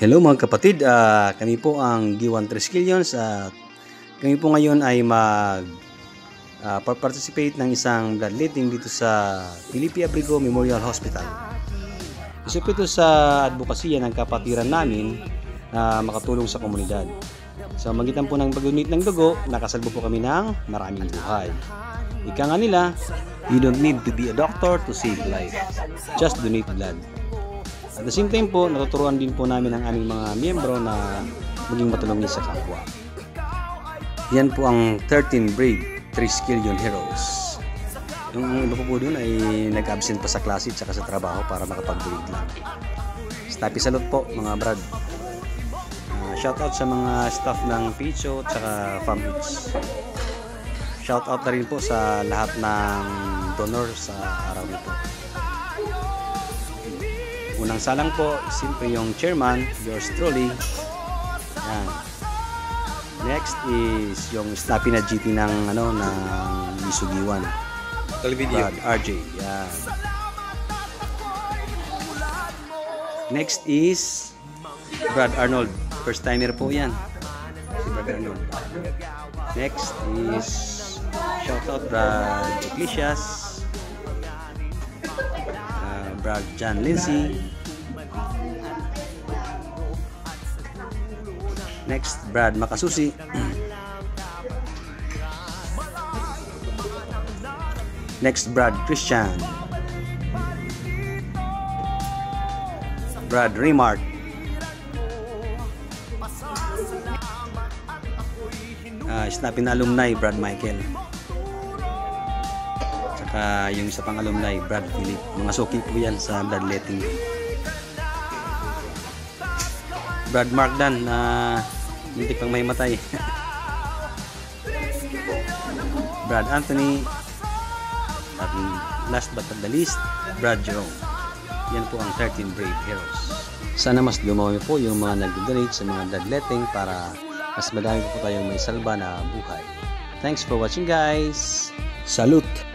Hello mga kapatid, kami po ang Giwan Triskelions at kami po ngayon ay participate ng isang bloodletting dito sa Felipe Abrego Memorial Hospital. Isa po ito sa advokasya ng kapatiran namin na makatulong sa komunidad. Sa magitan po ng pag-donate ng dugo, nakasalbo po kami ng maraming buhay. Ika nga nila, you don't need to be a doctor to save life. Just donate blood. At the same time po, natuturuan din po namin ang aming mga miyembro na maging matulungin sa kapwa. Yan po ang 13 brave Triskelion heroes. Yung iba po doon ay nag-absent pa sa klase at saka sa trabaho para makapag-break lang. Happy salute po mga brad. Shoutout sa mga staff ng PHO at saka FAMHIDS. Shoutout na rin po sa lahat ng donor sa araw nito. Unang salang po, simple yung chairman, yours truly. Yan. Next is yung snappy na GT ng Isugiwan. Brad RJ. Yan. Next is Brad Arnold. First timer po yan. Si Brad Arnold. Next is shoutout Brad Iglesias. Brad John Lindsay. Next, Brad Makasusi. Next, Brad Christian. Brad Remart. Snappy na alumni, Brad Michael. Tsaka yung isa pang alumni, Brad Philip. Mga suki po yan sa bloodletting. Brad Mark Dan na hindi pang may matay. Brad Anthony. At last but not the least, Brad Jerome. Yan po ang 13 brave heroes. Sana mas dumami po yung mga nag-donate sa mga bloodletting para mas madami po tayong may salba na buhay. Thanks for watching guys. Salute!